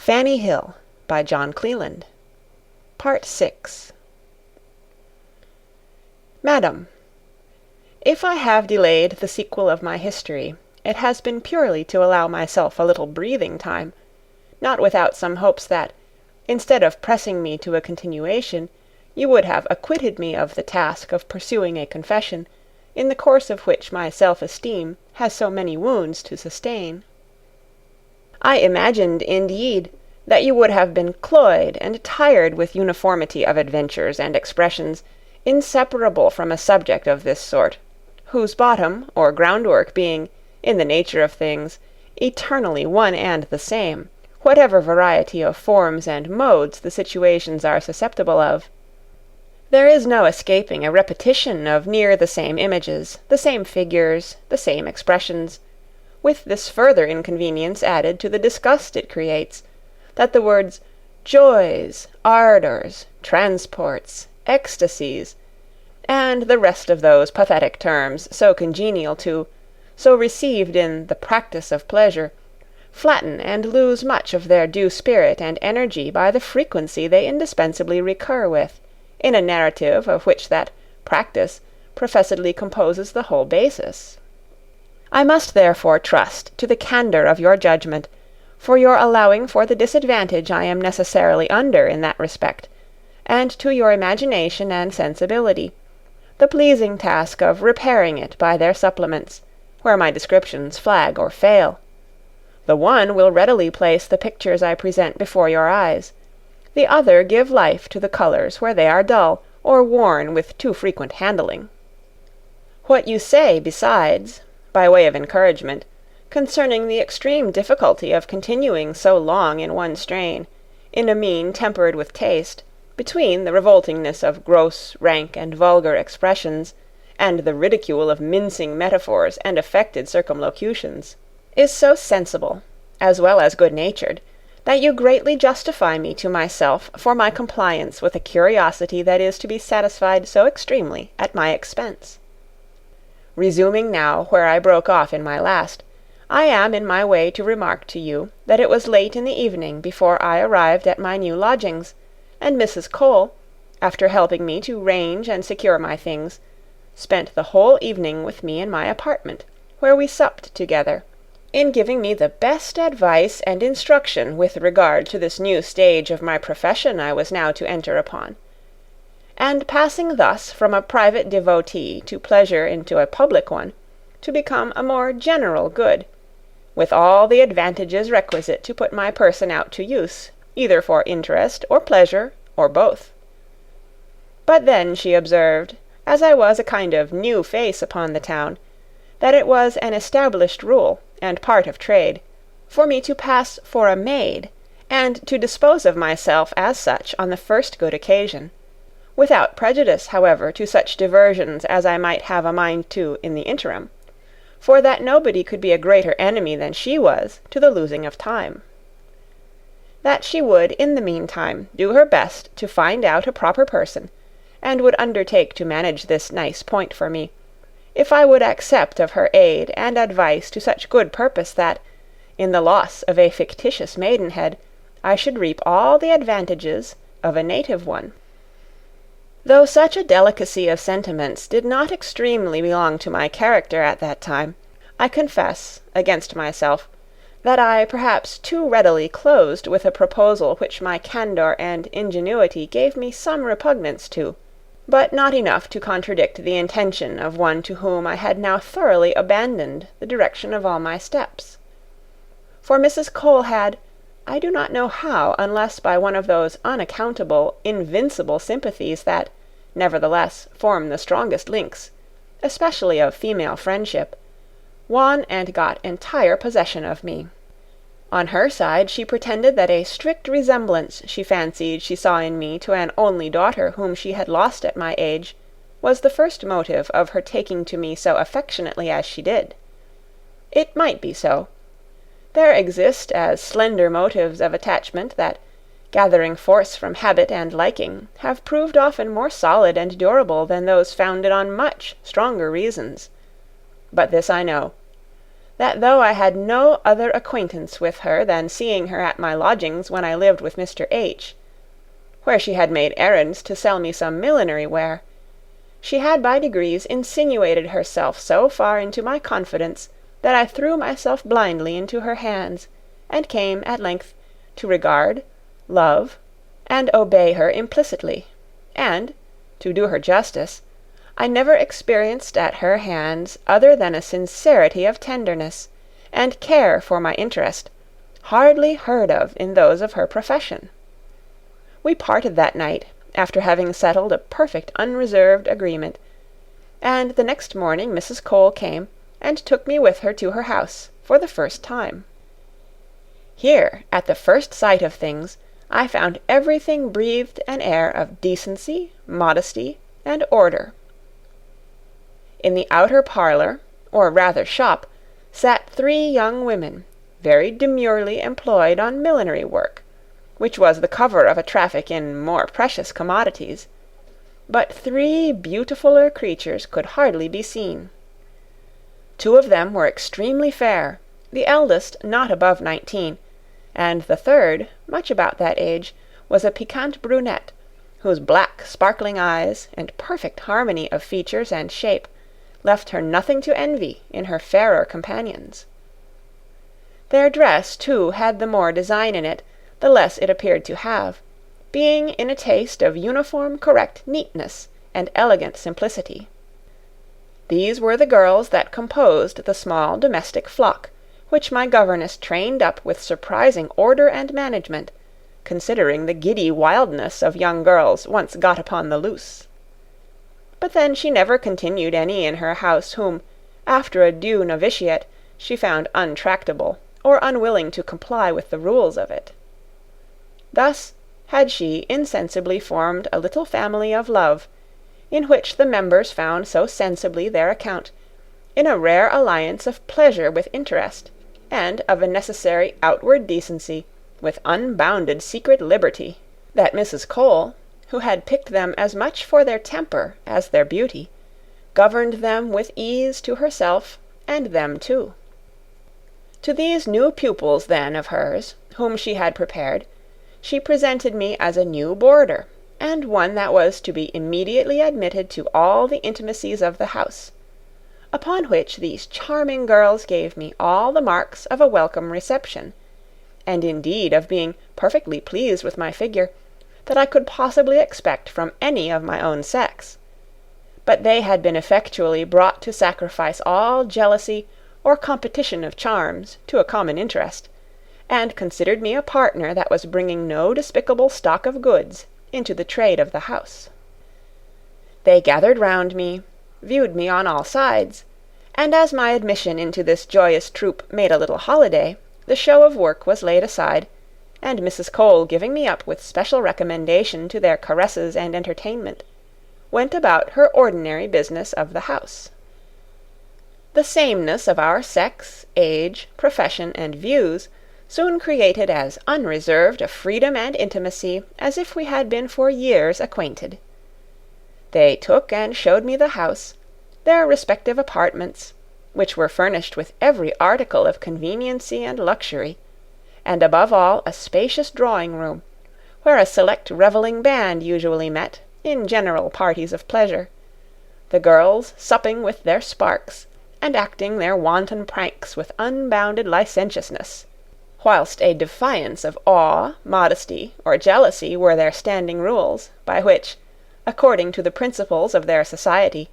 Fanny Hill by John Cleland. Part-6. Madam, if I have delayed the sequel of my history, it has been purely to allow myself a little breathing time, not without some hopes that, instead of pressing me to a continuation, you would have acquitted me of the task of pursuing a confession, in the course of which my self-esteem has so many wounds to sustain. I imagined, indeed, that you would have been cloyed and tired with uniformity of adventures and expressions, inseparable from a subject of this sort, whose bottom or groundwork being, in the nature of things, eternally one and the same, whatever variety of forms and modes the situations are susceptible of. There is no escaping a repetition of near the same images, the same figures, the same expressions, with this further inconvenience added to the disgust it creates, that the words joys, ardours, transports, ecstasies, and the rest of those pathetic terms so congenial to, so received in the practice of pleasure, flatten and lose much of their due spirit and energy by the frequency they indispensably recur with, in a narrative of which that practice professedly composes the whole basis. I must therefore trust to the candour of your judgment, for your allowing for the disadvantage I am necessarily under in that respect, and to your imagination and sensibility, the pleasing task of repairing it by their supplements, where my descriptions flag or fail. The one will readily place the pictures I present before your eyes, the other give life to the colours where they are dull, or worn with too frequent handling. What you say, besides, by way of encouragement, concerning the extreme difficulty of continuing so long in one strain, in a mean tempered with taste, between the revoltingness of gross, rank, and vulgar expressions, and the ridicule of mincing metaphors and affected circumlocutions, is so sensible, as well as good-natured, that you greatly justify me to myself for my compliance with a curiosity that is to be satisfied so extremely at my expense. Resuming now where I broke off in my last, I am in my way to remark to you that it was late in the evening before I arrived at my new lodgings, and Mrs. Cole, after helping me to range and secure my things, spent the whole evening with me in my apartment, where we supped together, in giving me the best advice and instruction with regard to this new stage of my profession I was now to enter upon, and passing thus from a private devotee to pleasure into a public one, to become a more general good, with all the advantages requisite to put my person out to use, either for interest or pleasure, or both. But then she observed, as I was a kind of new face upon the town, that it was an established rule, and part of trade, for me to pass for a maid, and to dispose of myself as such on the first good occasion, without prejudice, however, to such diversions as I might have a mind to in the interim, for that nobody could be a greater enemy than she was to the losing of time. That she would, in the meantime, do her best to find out a proper person, and would undertake to manage this nice point for me, if I would accept of her aid and advice to such good purpose that, in the loss of a fictitious maidenhead, I should reap all the advantages of a native one. Though such a delicacy of sentiments did not extremely belong to my character at that time, I confess, against myself, that I perhaps too readily closed with a proposal which my candour and ingenuity gave me some repugnance to, but not enough to contradict the intention of one to whom I had now thoroughly abandoned the direction of all my steps. For Mrs. Cole had, I do not know how, unless by one of those unaccountable, invincible sympathies that, nevertheless, form the strongest links, especially of female friendship, won and got entire possession of me. On her side she pretended that a strict resemblance she fancied she saw in me to an only daughter whom she had lost at my age, was the first motive of her taking to me so affectionately as she did. It might be so. There exist as slender motives of attachment that, gathering force from habit and liking, have proved often more solid and durable than those founded on much stronger reasons. But this I know, that though I had no other acquaintance with her than seeing her at my lodgings when I lived with Mr. H., where she had made errands to sell me some millinery ware, she had by degrees insinuated herself so far into my confidence that I threw myself blindly into her hands, and came, at length, to regard, love, and obey her implicitly, and, to do her justice, I never experienced at her hands other than a sincerity of tenderness, and care for my interest, hardly heard of in those of her profession. We parted that night, after having settled a perfect unreserved agreement, and the next morning Mrs. Cole came and took me with her to her house, for the first time. Here, at the first sight of things, I found everything breathed an air of decency, modesty, and order. In the outer parlour, or rather shop, sat 3 young women, very demurely employed on millinery work, which was the cover of a traffic in more precious commodities, but 3 beautifuller creatures could hardly be seen. 2 of them were extremely fair, the eldest not above 19, and the third, much about that age, was a piquant brunette, whose black sparkling eyes and perfect harmony of features and shape left her nothing to envy in her fairer companions. Their dress, too, had the more design in it, the less it appeared to have, being in a taste of uniform correct neatness and elegant simplicity. These were the girls that composed the small domestic flock, which my governess trained up with surprising order and management, considering the giddy wildness of young girls once got upon the loose. But then she never continued any in her house whom, after a due novitiate, she found untractable, or unwilling to comply with the rules of it. Thus had she insensibly formed a little family of love, in which the members found so sensibly their account, in a rare alliance of pleasure with interest, and of a necessary outward decency with unbounded secret liberty, that Mrs. Cole, who had picked them as much for their temper as their beauty, governed them with ease to herself and them too. To these new pupils, then, of hers, whom she had prepared, she presented me as a new boarder, and one that was to be immediately admitted to all the intimacies of the house, upon which these charming girls gave me all the marks of a welcome reception, and indeed of being perfectly pleased with my figure, that I could possibly expect from any of my own sex. But they had been effectually brought to sacrifice all jealousy or competition of charms to a common interest, and considered me a partner that was bringing no despicable stock of goods into the trade of the house. They gathered round me, viewed me on all sides, and as my admission into this joyous troop made a little holiday, the show of work was laid aside, and Mrs. Cole, giving me up with special recommendation to their caresses and entertainment, went about her ordinary business of the house. The sameness of our sex, age, profession, and views soon created as unreserved a freedom and intimacy as if we had been for years acquainted. They took and showed me the house, their respective apartments, which were furnished with every article of conveniency and luxury, and above all a spacious drawing-room, where a select revelling band usually met, in general parties of pleasure, the girls supping with their sparks, and acting their wanton pranks with unbounded licentiousness, whilst a defiance of awe, modesty, or jealousy were their standing rules, by which, according to the principles of their society,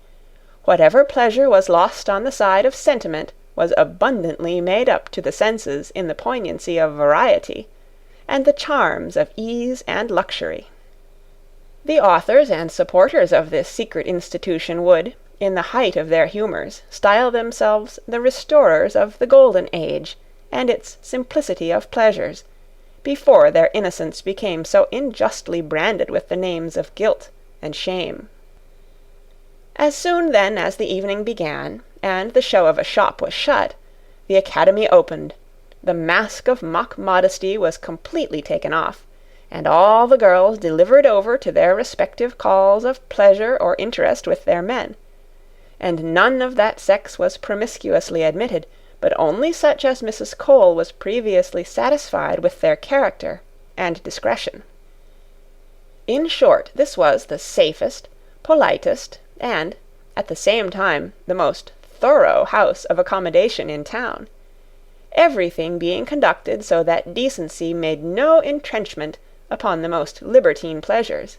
whatever pleasure was lost on the side of sentiment was abundantly made up to the senses in the poignancy of variety, and the charms of ease and luxury. The authors and supporters of this secret institution would, in the height of their humours, style themselves the restorers of the golden age, and its simplicity of pleasures, before their innocence became so unjustly branded with the names of guilt and shame. As soon then as the evening began, and the show of a shop was shut, the academy opened, the mask of mock modesty was completely taken off, and all the girls delivered over to their respective calls of pleasure or interest with their men, and none of that sex was promiscuously admitted, but only such as Mrs. Cole was previously satisfied with their character and discretion. In short, this was the safest, politest, and, at the same time, the most thorough house of accommodation in town, everything being conducted so that decency made no entrenchment upon the most libertine pleasures,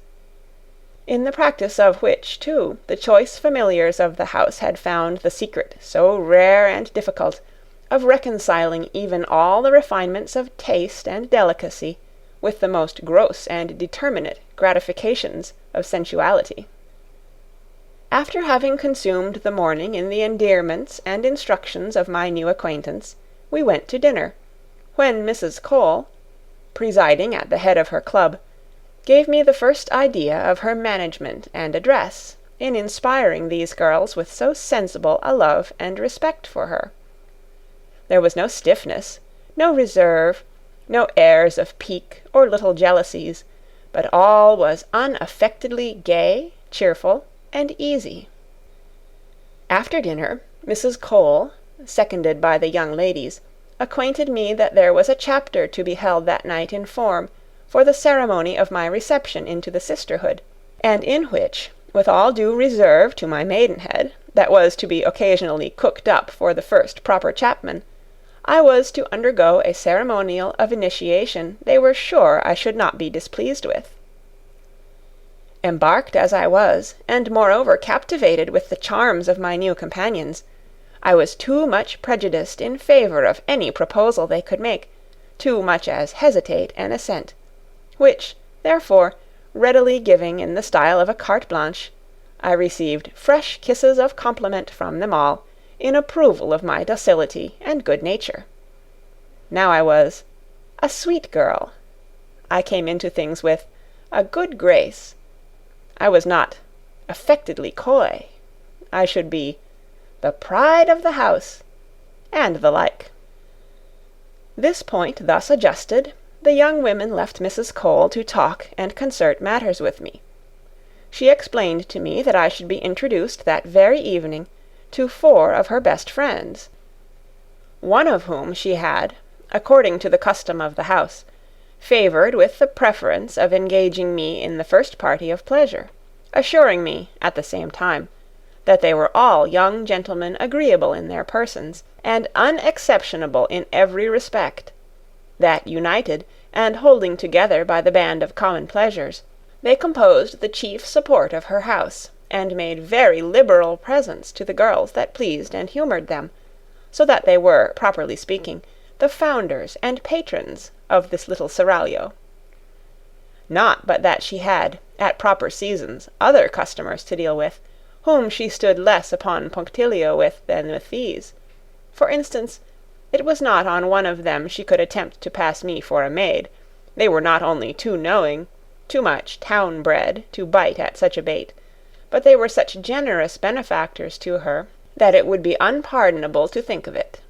in the practice of which, too, the choice familiars of the house had found the secret so rare and difficult of reconciling even all the refinements of taste and delicacy with the most gross and determinate gratifications of sensuality. After having consumed the morning in the endearments and instructions of my new acquaintance, we went to dinner, when Mrs. Cole, presiding at the head of her club, gave me the first idea of her management and address in inspiring these girls with so sensible a love and respect for her. There was no stiffness, no reserve, no airs of pique or little jealousies, but all was unaffectedly gay, cheerful, and easy. After dinner, Mrs. Cole, seconded by the young ladies, acquainted me that there was a chapter to be held that night in form for the ceremony of my reception into the sisterhood, and in which, with all due reserve to my maidenhead, that was to be occasionally cooked up for the first proper chapman, I was to undergo a ceremonial of initiation they were sure I should not be displeased with. Embarked as I was, and moreover captivated with the charms of my new companions, I was too much prejudiced in favour of any proposal they could make, too much as hesitate an assent, which, therefore, readily giving in the style of a carte blanche, I received fresh kisses of compliment from them all, in approval of my docility and good nature. Now I was a sweet girl. I came into things with a good grace. I was not affectedly coy. I should be the pride of the house, and the like. This point thus adjusted, the young women left Mrs. Cole to talk and concert matters with me. She explained to me that I should be introduced that very evening to 4 of her best friends, one of whom she had, according to the custom of the house, favoured with the preference of engaging me in the first party of pleasure, assuring me, at the same time, that they were all young gentlemen agreeable in their persons, and unexceptionable in every respect, that united, and holding together by the band of common pleasures, they composed the chief support of her house, and made very liberal presents to the girls that pleased and humoured them, so that they were, properly speaking, the founders and patrons of this little seraglio. Not but that she had, at proper seasons, other customers to deal with, whom she stood less upon punctilio with than with these. For instance, it was not on one of them she could attempt to pass me for a maid. They were not only too knowing, too much town-bred, to bite at such a bait, but they were such generous benefactors to her that it would be unpardonable to think of it.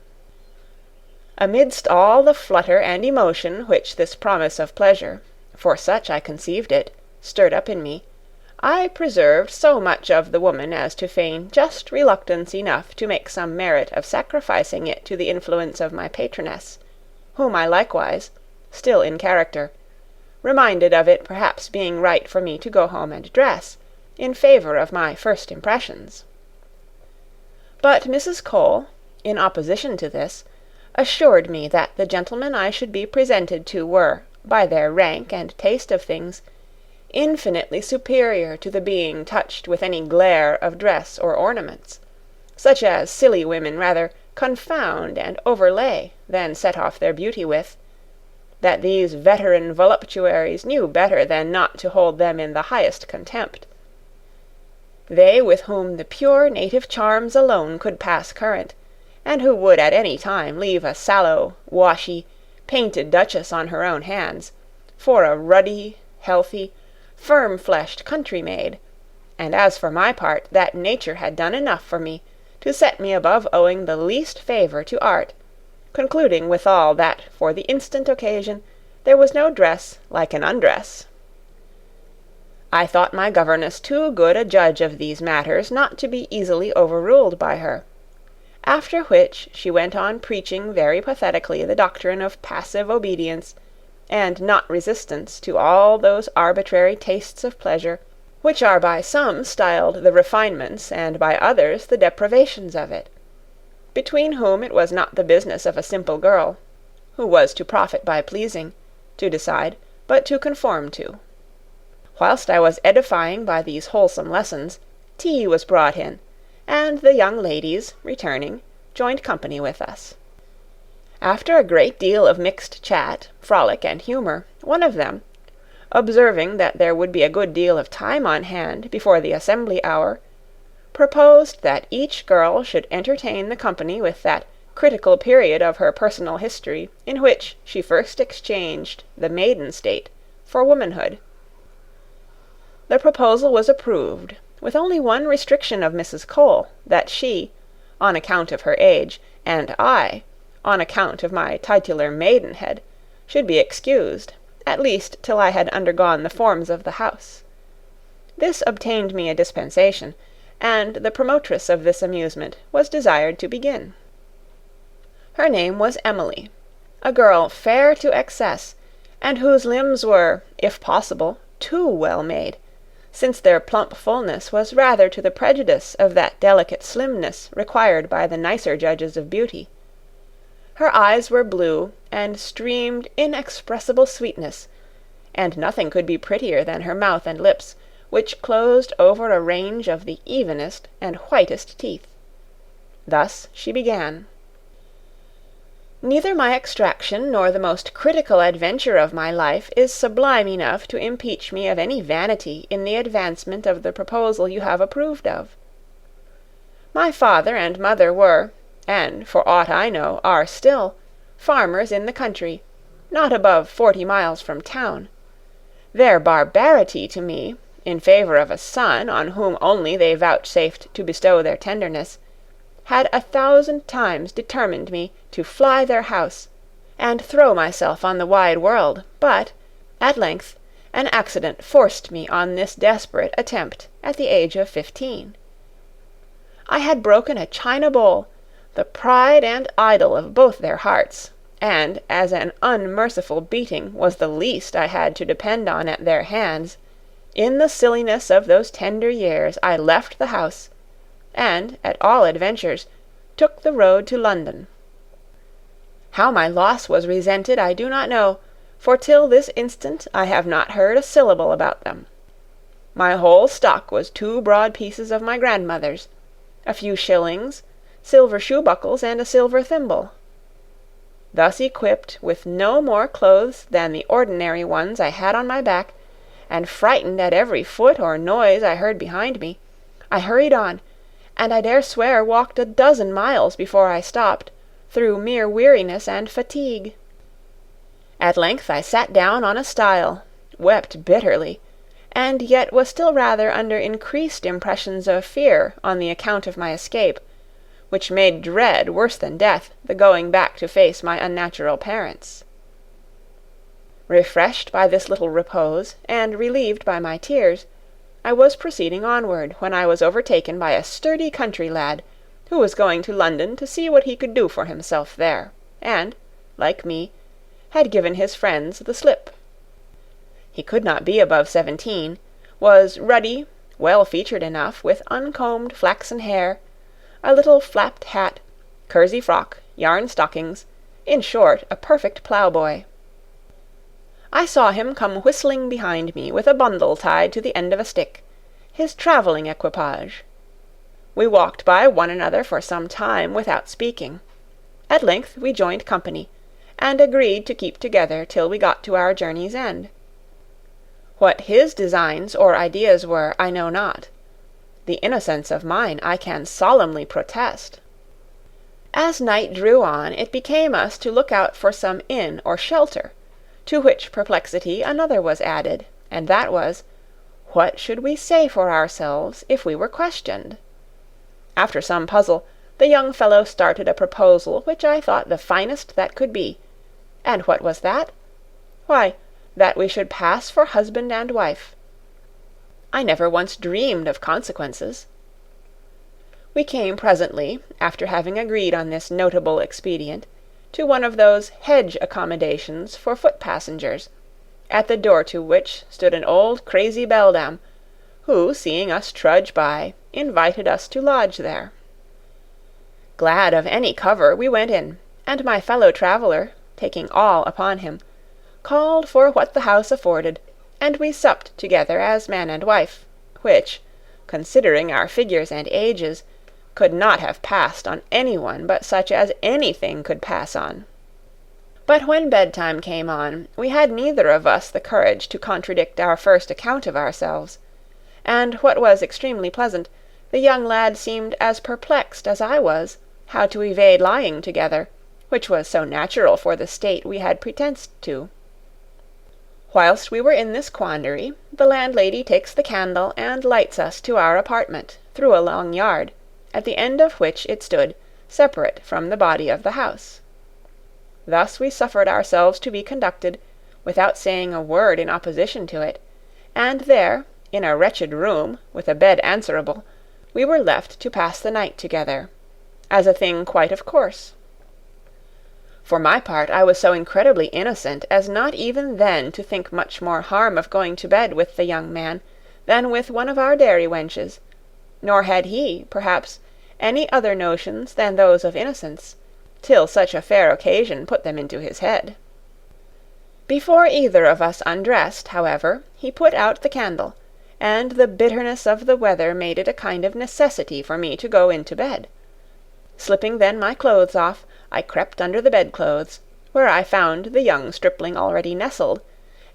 Amidst all the flutter and emotion which this promise of pleasure, for such I conceived it, stirred up in me, I preserved so much of the woman as to feign just reluctance enough to make some merit of sacrificing it to the influence of my patroness, whom I likewise, still in character, reminded of it perhaps being right for me to go home and dress, in favour of my first impressions. But Mrs. Cole, in opposition to this, assured me that the gentlemen I should be presented to were, by their rank and taste of things, infinitely superior to the being touched with any glare of dress or ornaments, such as silly women rather confound and overlay than set off their beauty with, that these veteran voluptuaries knew better than not to hold them in the highest contempt. They with whom the pure native charms alone could pass current, and who would at any time leave a sallow, washy, painted duchess on her own hands, for a ruddy, healthy, firm-fleshed country maid, and as for my part, that nature had done enough for me to set me above owing the least favour to art, concluding withal that for the instant occasion there was no dress like an undress. I thought my governess too good a judge of these matters not to be easily overruled by her. after which she went on preaching very pathetically the doctrine of passive obedience and not resistance to all those arbitrary tastes of pleasure which are by some styled the refinements and by others the deprivations of it, between whom it was not the business of a simple girl, who was to profit by pleasing, to decide, but to conform to. Whilst I was edifying by these wholesome lessons, tea was brought in, and the young ladies, returning, joined company with us. After a great deal of mixed chat, frolic, and humour, one of them, observing that there would be a good deal of time on hand before the assembly hour, proposed that each girl should entertain the company with that critical period of her personal history in which she first exchanged the maiden state for womanhood. The proposal was approved, with only one restriction of Mrs. Cole, that she, on account of her age, and I, on account of my titular maidenhead, should be excused, at least till I had undergone the forms of the house. This obtained me a dispensation, and the promotress of this amusement was desired to begin. Her name was Emily, a girl fair to excess, and whose limbs were, if possible, too well made, since their plump fullness was rather to the prejudice of that delicate slimness required by the nicer judges of beauty. Her eyes were blue, and streamed inexpressible sweetness, and nothing could be prettier than her mouth and lips, which closed over a range of the evenest and whitest teeth. Thus she began. Neither my extraction nor the most critical adventure of my life is sublime enough to impeach me of any vanity in the advancement of the proposal you have approved of. My father and mother were, and for aught I know are still, farmers in the country, not above 40 miles from town. Their barbarity to me, in favour of a son on whom only they vouchsafed to bestow their tenderness, had 1,000 times determined me to fly their house, and throw myself on the wide world, but, at length, an accident forced me on this desperate attempt at the age of 15. I had broken a china bowl, the pride and idol of both their hearts, and as an unmerciful beating was the least I had to depend on at their hands, in the silliness of those tender years I left the house, and, at all adventures, took the road to London. How my loss was resented I do not know, for till this instant I have not heard a syllable about them. My whole stock was 2 broad pieces of my grandmother's, a few shillings, silver shoe-buckles, and a silver thimble. Thus equipped, with no more clothes than the ordinary ones I had on my back, and frightened at every foot or noise I heard behind me, I hurried on, and I dare swear walked 12 miles before I stopped, through mere weariness and fatigue. At length I sat down on a stile, wept bitterly, and yet was still rather under increased impressions of fear on the account of my escape, which made dread worse than death the going back to face my unnatural parents. Refreshed by this little repose, and relieved by my tears, I was proceeding onward, when I was overtaken by a sturdy country lad, who was going to London to see what he could do for himself there, and, like me, had given his friends the slip. He could not be above 17, was ruddy, well-featured enough, with uncombed flaxen hair, a little flapped hat, kersey frock, yarn stockings, in short, a perfect ploughboy. I saw him come whistling behind me with a bundle tied to the end of a stick, his travelling equipage. We walked by one another for some time without speaking. At length we joined company, and agreed to keep together till we got to our journey's end. What his designs or ideas were, I know not. The innocence of mine I can solemnly protest. As night drew on, it became us to look out for some inn or shelter, to which perplexity another was added, and that was, what should we say for ourselves if we were questioned? After some puzzle, the young fellow started a proposal which I thought the finest that could be. And what was that? Why, that we should pass for husband and wife. I never once dreamed of consequences. We came presently, after having agreed on this notable expedient, to one of those hedge accommodations for foot passengers, at the door to which stood an old crazy beldam, who, seeing us trudge by, invited us to lodge there. Glad of any cover, we went in, and my fellow-traveller, taking all upon him, called for what the house afforded, and we supped together as man and wife, which, considering our figures and ages, could not have passed on any one but such as anything could pass on. But when bedtime came on, we had neither of us the courage to contradict our first account of ourselves, and what was extremely pleasant, the young lad seemed as perplexed as I was, how to evade lying together, which was so natural for the state we had pretence to. Whilst we were in this quandary, the landlady takes the candle and lights us to our apartment, through a long yard, at the end of which it stood, separate from the body of the house. Thus we suffered ourselves to be conducted, without saying a word in opposition to it, and there, in a wretched room, with a bed answerable, we were left to pass the night together, as a thing quite of course. For my part, I was so incredibly innocent as not even then to think much more harm of going to bed with the young man than with one of our dairy wenches, nor had he, perhaps, any other notions than those of innocence, till such a fair occasion put them into his head. Before either of us undressed, however, he put out the candle, and the bitterness of the weather made it a kind of necessity for me to go into bed. Slipping then my clothes off, I crept under the bedclothes, where I found the young stripling already nestled,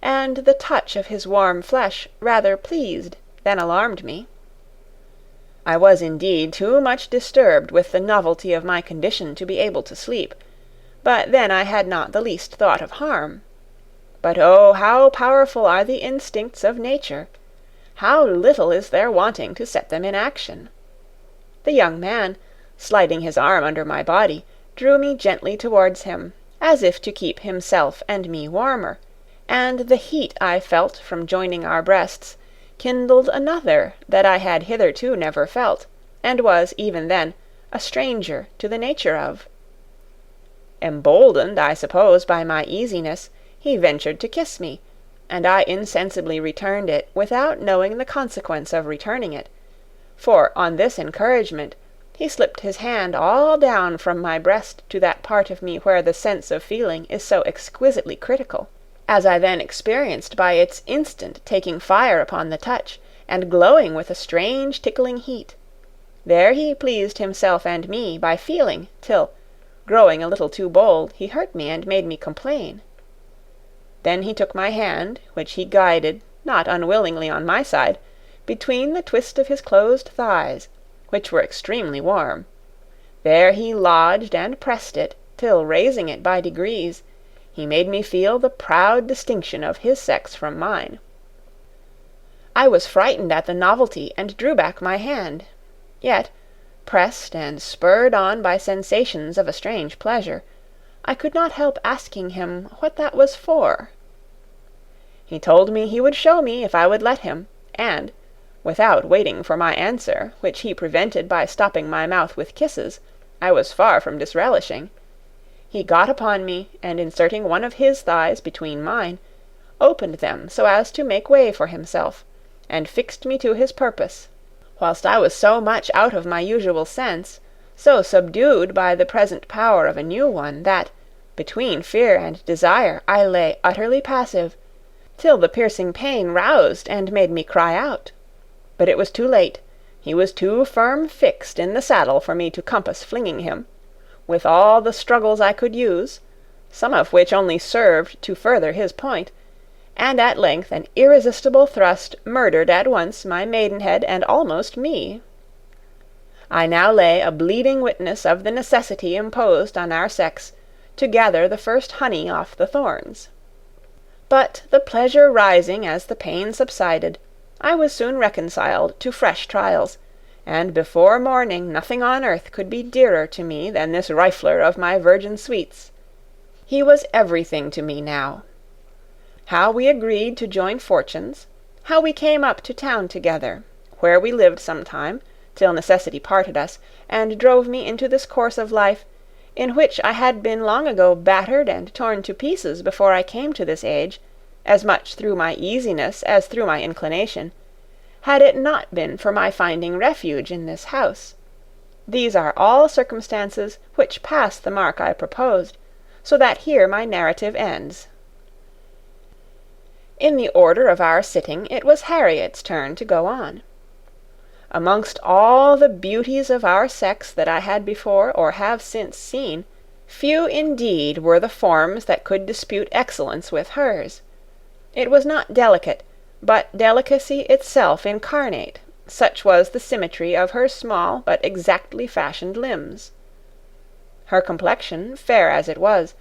and the touch of his warm flesh rather pleased than alarmed me. I was indeed too much disturbed with the novelty of my condition to be able to sleep, but then I had not the least thought of harm. But oh, how powerful are the instincts of nature! How little is there wanting to set them in action! The young man, sliding his arm under my body, drew me gently towards him, as if to keep himself and me warmer, and the heat I felt from joining our breasts kindled another that I had hitherto never felt, and was, even then, a stranger to the nature of. Emboldened, I suppose, by my easiness, he ventured to kiss me, and I insensibly returned it without knowing the consequence of returning it, for on this encouragement he slipped his hand all down from my breast to that part of me where the sense of feeling is so exquisitely critical, as I then experienced by its instant taking fire upon the touch, and glowing with a strange tickling heat. There he pleased himself and me by feeling, till, growing a little too bold, he hurt me and made me complain. Then he took my hand, which he guided, not unwillingly on my side, between the twist of his closed thighs, which were extremely warm. There he lodged and pressed it, till, raising it by degrees, he made me feel the proud distinction of his sex from mine. I was frightened at the novelty, and drew back my hand. Yet, pressed and spurred on by sensations of a strange pleasure, I could not help asking him what that was for. He told me he would show me if I would let him, and, without waiting for my answer, which he prevented by stopping my mouth with kisses, I was far from disrelishing, he got upon me, and inserting one of his thighs between mine, opened them so as to make way for himself, and fixed me to his purpose, whilst I was so much out of my usual sense, so subdued by the present power of a new one, that, between fear and desire, I lay utterly passive, till the piercing pain roused and made me cry out. But it was too late. He was too firm fixed in the saddle for me to compass flinging him, with all the struggles I could use, some of which only served to further his point, and at length an irresistible thrust murdered at once my maidenhead and almost me. I now lay a bleeding witness of the necessity imposed on our sex to gather the first honey off the thorns. But the pleasure rising as the pain subsided, I was soon reconciled to fresh trials, and before morning nothing on earth could be dearer to me than this rifler of my virgin sweets. He was everything to me now. How we agreed to join fortunes, how we came up to town together, where we lived some time, till necessity parted us, and drove me into this course of life, in which I had been long ago battered and torn to pieces before I came to this age, as much through my easiness as through my inclination, had it not been for my finding refuge in this house. These are all circumstances which pass the mark I proposed, so that here my narrative ends. In the order of our sitting, it was Harriet's turn to go on. Amongst all the beauties of our sex that I had before or have since seen, few indeed were the forms that could dispute excellence with hers. It was not delicate, but delicacy itself incarnate, such was the symmetry of her small but exactly fashioned limbs. Her complexion, fair as it was,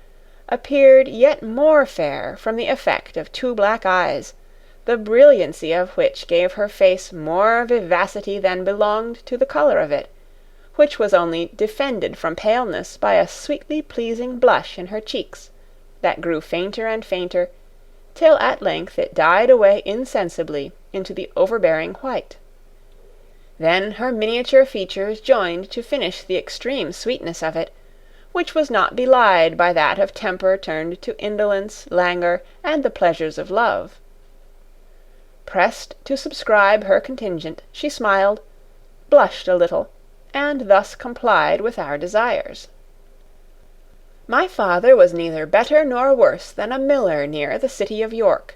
appeared yet more fair from the effect of two black eyes, the brilliancy of which gave her face more vivacity than belonged to the colour of it, which was only defended from paleness by a sweetly pleasing blush in her cheeks, that grew fainter and fainter, till at length it died away insensibly into the overbearing white. Then her miniature features joined to finish the extreme sweetness of it, which was not belied by that of temper turned to indolence, languor, and the pleasures of love. Pressed to subscribe her contingent, she smiled, blushed a little, and thus complied with our desires. My father was neither better nor worse than a miller near the city of York,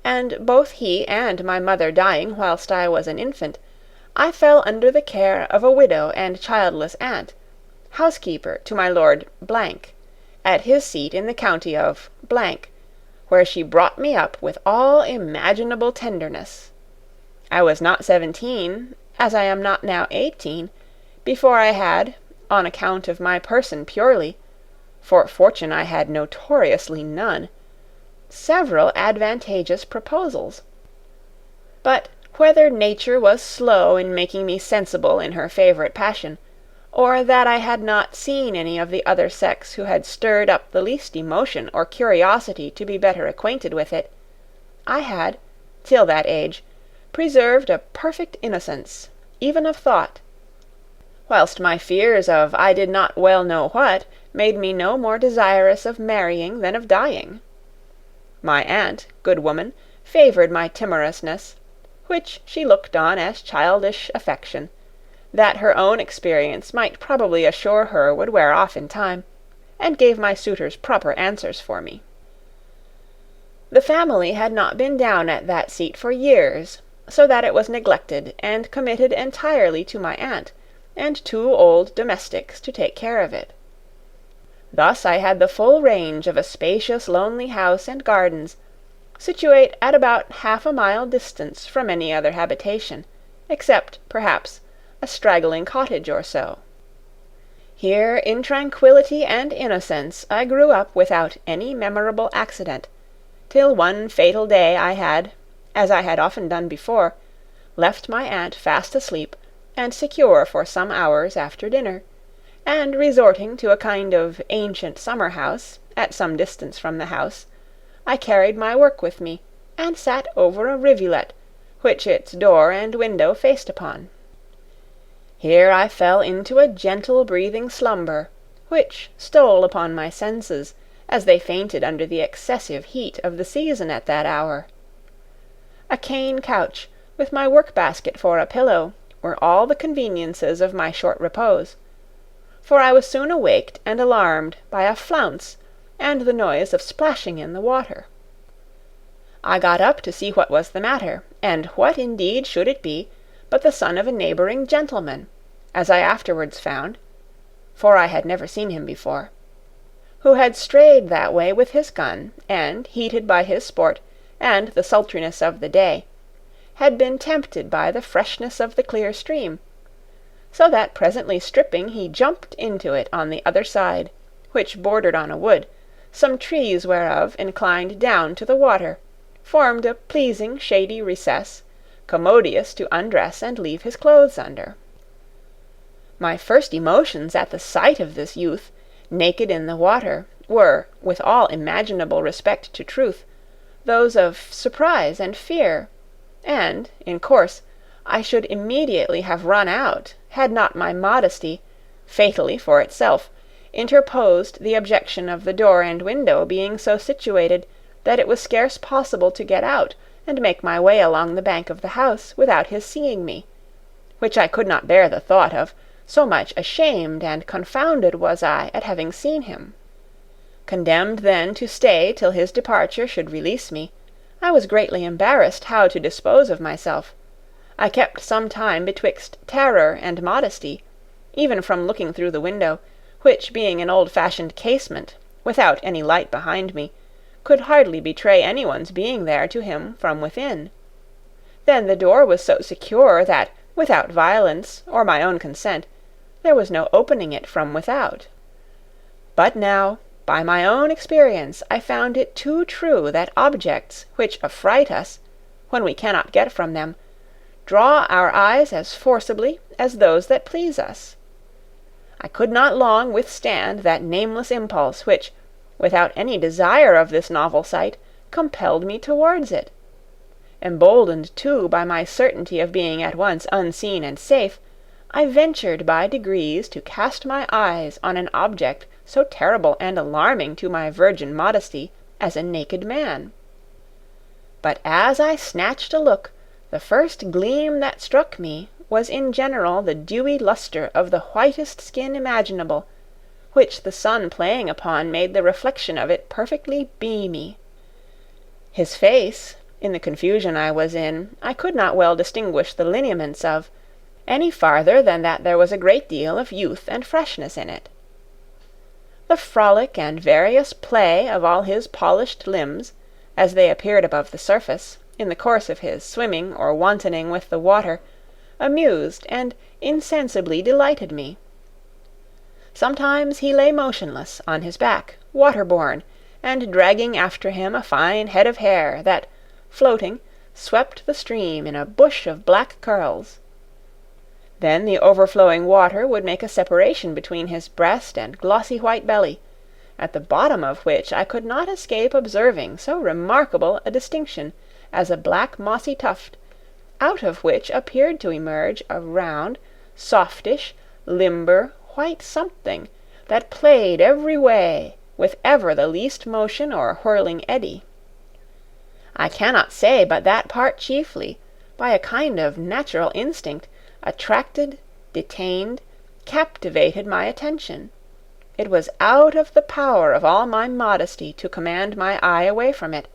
and both he and my mother dying whilst I was an infant, I fell under the care of a widow and childless aunt, housekeeper to my Lord —, at his seat in the county of —, where she brought me up with all imaginable tenderness. I was not 17, as I am not now 18, before I had, on account of my person purely, for fortune I had notoriously none, several advantageous proposals. But whether nature was slow in making me sensible in her favourite passion, or that I had not seen any of the other sex who had stirred up the least emotion or curiosity to be better acquainted with it, I had, till that age, preserved a perfect innocence, even of thought, whilst my fears of I did not well know what made me no more desirous of marrying than of dying. My aunt, good woman, favoured my timorousness, which she looked on as childish affection, that her own experience might probably assure her would wear off in time, and gave my suitors proper answers for me. The family had not been down at that seat for years, so that it was neglected and committed entirely to my aunt, and two old domestics to take care of it. Thus I had the full range of a spacious lonely house and gardens, situate at about 1/2 mile distance from any other habitation, except, perhaps, a straggling cottage or so. Here, in tranquillity and innocence, I grew up without any memorable accident, till one fatal day I had, as I had often done before, left my aunt fast asleep, and secure for some hours after dinner, and resorting to a kind of ancient summer-house, at some distance from the house, I carried my work with me, and sat over a rivulet, which its door and window faced upon. Here I fell into a gentle breathing slumber, which stole upon my senses, as they fainted under the excessive heat of the season at that hour. A cane couch, with my work-basket for a pillow, were all the conveniences of my short repose, for I was soon awaked and alarmed by a flounce and the noise of splashing in the water. I got up to see what was the matter, and what indeed should it be but the son of a neighbouring gentleman, as I afterwards found, for I had never seen him before, who had strayed that way with his gun, and, heated by his sport, and the sultriness of the day, had been tempted by the freshness of the clear stream, so that presently stripping he jumped into it on the other side, which bordered on a wood, some trees whereof inclined down to the water, formed a pleasing shady recess, commodious to undress and leave his clothes under. My first emotions at the sight of this youth, naked in the water, were, with all imaginable respect to truth, those of surprise and fear, and, in course, I should immediately have run out, had not my modesty, fatally for itself, interposed the objection of the door and window being so situated that it was scarce possible to get out and make my way along the bank of the house without his seeing me, which I could not bear the thought of, so much ashamed and confounded was I at having seen him. Condemned then to stay till his departure should release me, I was greatly embarrassed how to dispose of myself. I kept some time betwixt terror and modesty, even from looking through the window, which being an old-fashioned casement, without any light behind me, could hardly betray anyone's being there to him from within. Then the door was so secure that, without violence or my own consent, there was no opening it from without. But now, by my own experience, I found it too true that objects which affright us, when we cannot get from them, draw our eyes as forcibly as those that please us. I could not long withstand that nameless impulse which, without any desire of this novel sight, compelled me towards it. Emboldened too by my certainty of being at once unseen and safe, I ventured by degrees to cast my eyes on an object so terrible and alarming to my virgin modesty as a naked man. But as I snatched a look, the first gleam that struck me was in general the dewy lustre of the whitest skin imaginable, which the sun playing upon made the reflection of it perfectly beamy. His face, in the confusion I was in, I could not well distinguish the lineaments of, any farther than that there was a great deal of youth and freshness in it. The frolic and various play of all his polished limbs, as they appeared above the surface, in the course of his swimming or wantoning with the water, amused and insensibly delighted me. Sometimes he lay motionless on his back, water-borne, and dragging after him a fine head of hair that, floating, swept the stream in a bush of black curls. Then the overflowing water would make a separation between his breast and glossy white belly, at the bottom of which I could not escape observing so remarkable a distinction as a black mossy tuft, out of which appeared to emerge a round, softish, limber, white something, that played every way, with ever the least motion or whirling eddy. I cannot say but that part chiefly, by a kind of natural instinct, attracted, detained, captivated my attention. It was out of the power of all my modesty to command my eye away from it,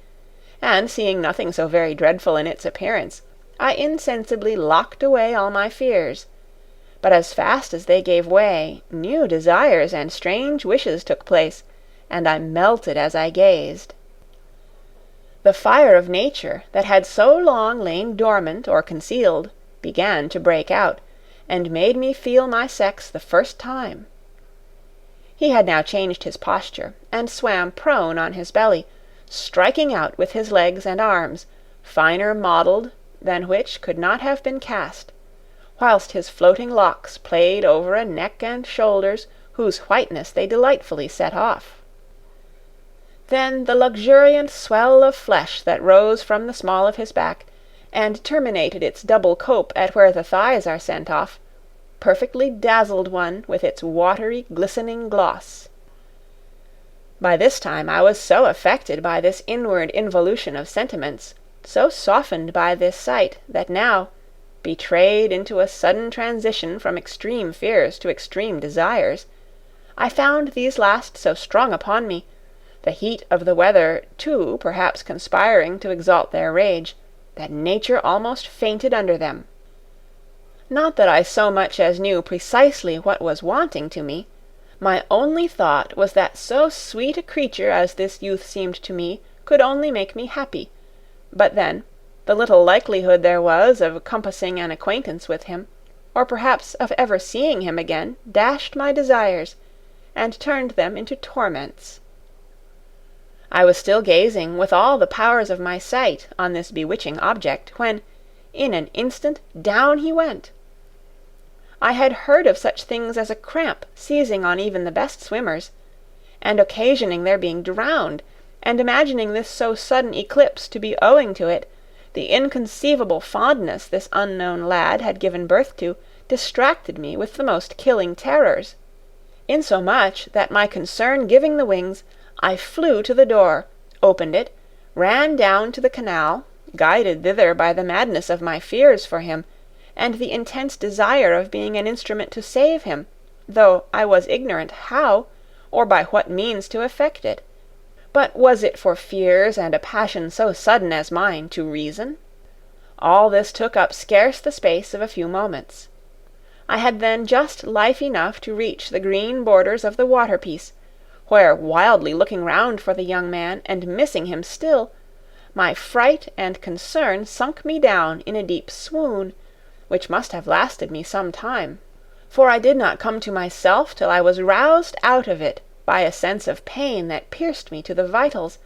and seeing nothing so very dreadful in its appearance, I insensibly locked away all my fears. But as fast as they gave way, new desires and strange wishes took place, and I melted as I gazed. The fire of nature, that had so long lain dormant or concealed, began to break out, and made me feel my sex the first time. He had now changed his posture, and swam prone on his belly, striking out with his legs and arms, finer modelled than which could not have been cast, whilst his floating locks played over a neck and shoulders whose whiteness they delightfully set off. Then the luxuriant swell of flesh that rose from the small of his back, and terminated its double cope at where the thighs are sent off, perfectly dazzled one with its watery, glistening gloss. By this time I was so affected by this inward involution of sentiments, so softened by this sight, that now, betrayed into a sudden transition from extreme fears to extreme desires, I found these last so strong upon me, the heat of the weather too perhaps conspiring to exalt their rage, that nature almost fainted under them. Not that I so much as knew precisely what was wanting to me. My only thought was that so sweet a creature as this youth seemed to me could only make me happy, but then the little likelihood there was of compassing an acquaintance with him, or perhaps of ever seeing him again, dashed my desires, and turned them into torments. I was still gazing with all the powers of my sight on this bewitching object, when, in an instant, down he went. I had heard of such things as a cramp seizing on even the best swimmers, and occasioning their being drowned, and imagining this so sudden eclipse to be owing to it, the inconceivable fondness this unknown lad had given birth to distracted me with the most killing terrors, insomuch that my concern giving the wings, I flew to the door, opened it, ran down to the canal, guided thither by the madness of my fears for him, and the intense desire of being an instrument to save him, though I was ignorant how, or by what means to effect it. But was it for fears and a passion so sudden as mine to reason? All this took up scarce the space of a few moments. I had then just life enough to reach the green borders of the water-piece, where, wildly looking round for the young man, and missing him still, my fright and concern sunk me down in a deep swoon, which must have lasted me some time, for I did not come to myself till I was roused out of it by a sense of pain that pierced me to the vitals,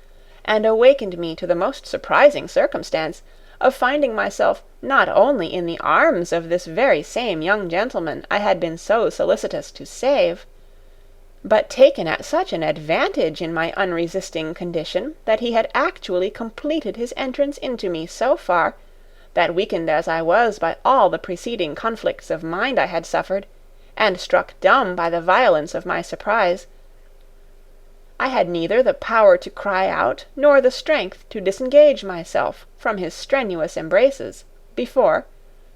and awakened me to the most surprising circumstance of finding myself not only in the arms of this very same young gentleman I had been so solicitous to save, but taken at such an advantage in my unresisting condition that he had actually completed his entrance into me so far, that weakened as I was by all the preceding conflicts of mind I had suffered, and struck dumb by the violence of my surprise, I had neither the power to cry out nor the strength to disengage myself from his strenuous embraces, before,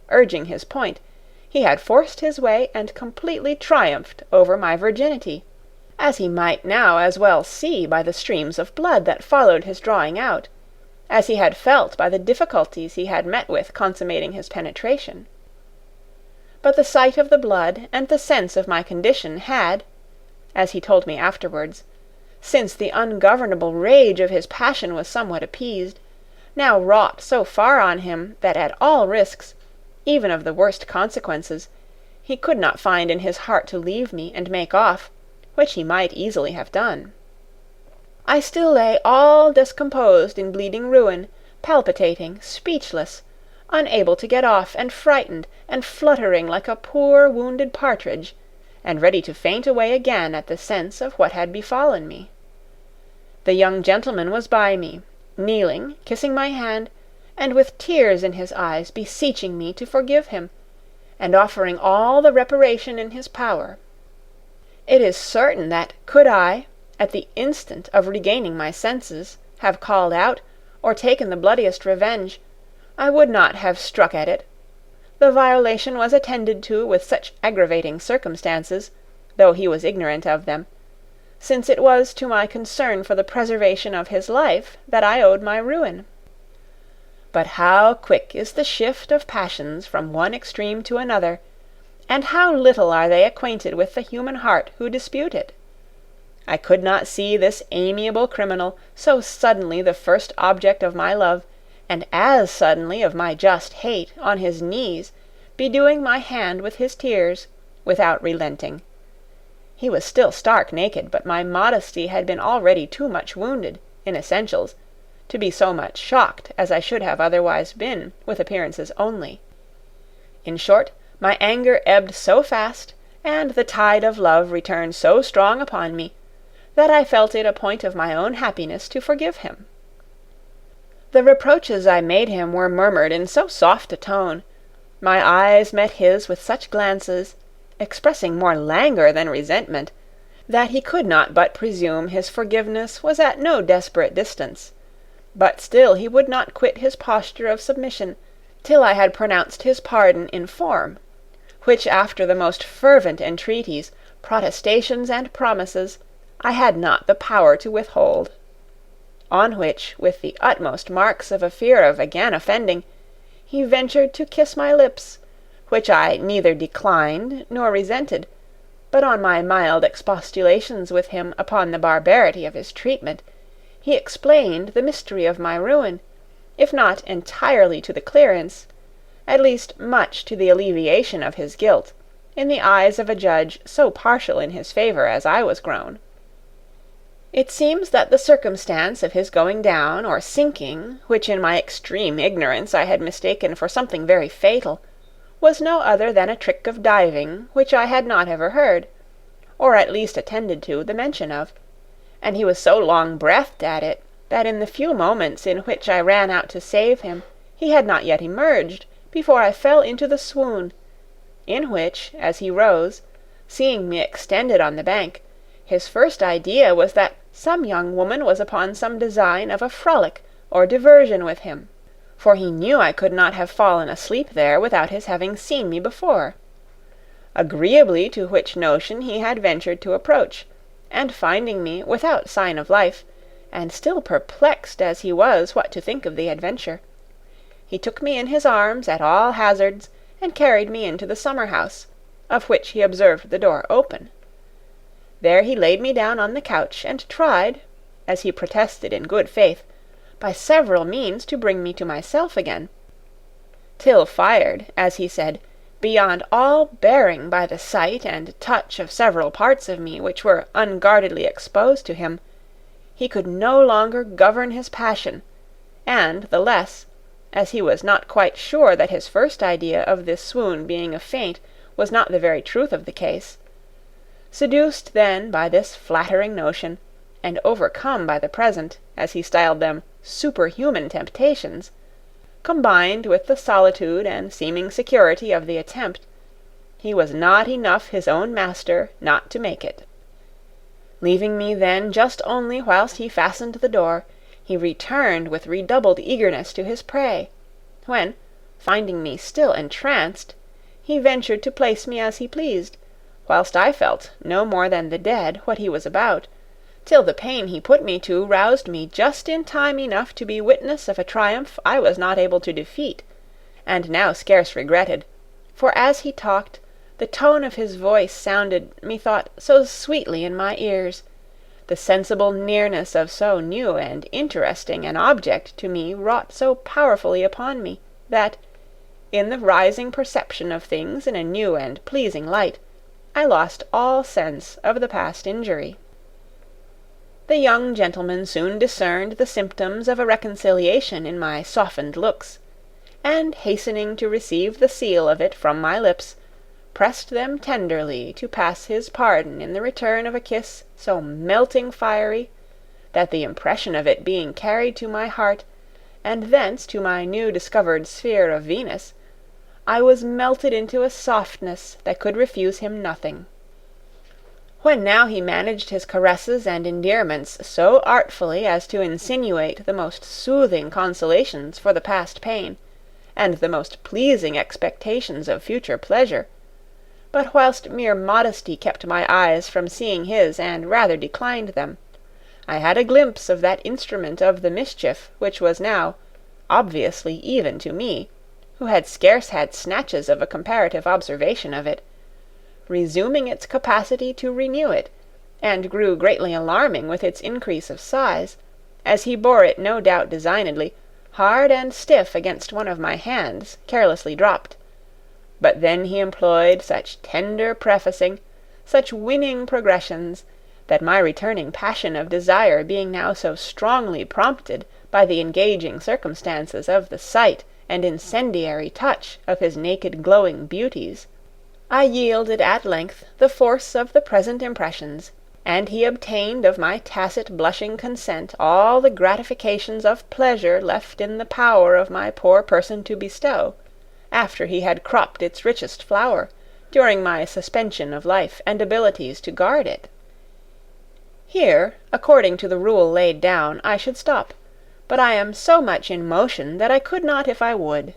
urging his point, he had forced his way and completely triumphed over my virginity, as he might now as well see by the streams of blood that followed his drawing out, as he had felt by the difficulties he had met with consummating his penetration. But the sight of the blood and the sense of my condition had, as he told me afterwards, since the ungovernable rage of his passion was somewhat appeased, now wrought so far on him that at all risks, even of the worst consequences, he could not find in his heart to leave me and make off, which he might easily have done. I still lay all discomposed in bleeding ruin, palpitating, speechless, unable to get off, and frightened, and fluttering like a poor wounded partridge, and ready to faint away again at the sense of what had befallen me. The young gentleman was by me, kneeling, kissing my hand, and with tears in his eyes beseeching me to forgive him, and offering all the reparation in his power. It is certain that could I, at the instant of regaining my senses, have called out, or taken the bloodiest revenge, I would not have struck at it. The violation was attended to with such aggravating circumstances, though he was ignorant of them, since it was to my concern for the preservation of his life that I owed my ruin. But how quick is the shift of passions from one extreme to another, and how little are they acquainted with the human heart who dispute it! I could not see this amiable criminal, so suddenly the first object of my love, and as suddenly of my just hate, on his knees, bedewing my hand with his tears, without relenting. He was still stark naked, but my modesty had been already too much wounded, in essentials, to be so much shocked as I should have otherwise been with appearances only. In short, my anger ebbed so fast, and the tide of love returned so strong upon me, that I felt it a point of my own happiness to forgive him. The reproaches I made him were murmured in so soft a tone, my eyes met his with such glances, expressing more languor than resentment, that he could not but presume his forgiveness was at no desperate distance, but still he would not quit his posture of submission, till I had pronounced his pardon in form, which after the most fervent entreaties, protestations, and promises, I had not the power to withhold. On which, with the utmost marks of a fear of again offending, he ventured to kiss my lips, which I neither declined nor resented, but on my mild expostulations with him upon the barbarity of his treatment, he explained the mystery of my ruin, if not entirely to the clearance, at least much to the alleviation of his guilt, in the eyes of a judge so partial in his favour as I was grown. It seems that the circumstance of his going down or sinking, which in my extreme ignorance I had mistaken for something very fatal, was no other than a trick of diving which I had not ever heard, or at least attended to the mention of, and he was so long-breathed at it, that in the few moments in which I ran out to save him, he had not yet emerged, before I fell into the swoon, in which, as he rose, seeing me extended on the bank, his first idea was that some young woman was upon some design of a frolic or diversion with him, for he knew I could not have fallen asleep there without his having seen me before. Agreeably to which notion he had ventured to approach, and finding me without sign of life, and still perplexed as he was what to think of the adventure, he took me in his arms at all hazards, and carried me into the summer-house, of which he observed the door open. There he laid me down on the couch, and tried, as he protested in good faith, by several means to bring me to myself again, till fired, as he said, beyond all bearing by the sight and touch of several parts of me which were unguardedly exposed to him, he could no longer govern his passion, and the less, as he was not quite sure that his first idea of this swoon being a feint was not the very truth of the case. Seduced then by this flattering notion, and overcome by the present, as he styled them, superhuman temptations, combined with the solitude and seeming security of the attempt, he was not enough his own master not to make it. Leaving me then just only whilst he fastened the door, he returned with redoubled eagerness to his prey, when, finding me still entranced, he ventured to place me as he pleased, whilst I felt, no more than the dead, what he was about, till the pain he put me to roused me just in time enough to be witness of a triumph I was not able to defeat, and now scarce regretted, for as he talked, the tone of his voice sounded, methought, so sweetly in my ears, the sensible nearness of so new and interesting an object to me wrought so powerfully upon me, that, in the rising perception of things in a new and pleasing light, I lost all sense of the past injury. The young gentleman soon discerned the symptoms of a reconciliation in my softened looks, and hastening to receive the seal of it from my lips, pressed them tenderly to pass his pardon in the return of a kiss so melting fiery, that the impression of it being carried to my heart, and thence to my new discovered sphere of Venus, I was melted into a softness that could refuse him nothing. When now he managed his caresses and endearments so artfully as to insinuate the most soothing consolations for the past pain, and the most pleasing expectations of future pleasure, but whilst mere modesty kept my eyes from seeing his and rather declined them, I had a glimpse of that instrument of the mischief which was now, obviously even to me, who had scarce had snatches of a comparative observation of it, resuming its capacity to renew it, and grew greatly alarming with its increase of size, as he bore it no doubt designedly, hard and stiff against one of my hands, carelessly dropped. But then he employed such tender prefacing, such winning progressions, that my returning passion of desire being now so strongly prompted by the engaging circumstances of the sight and incendiary touch of his naked glowing beauties, I yielded at length the force of the present impressions, and he obtained of my tacit blushing consent all the gratifications of pleasure left in the power of my poor person to bestow, after he had cropped its richest flower, during my suspension of life and abilities to guard it. Here, according to the rule laid down, I should stop, but I am so much in motion that I could not if I would.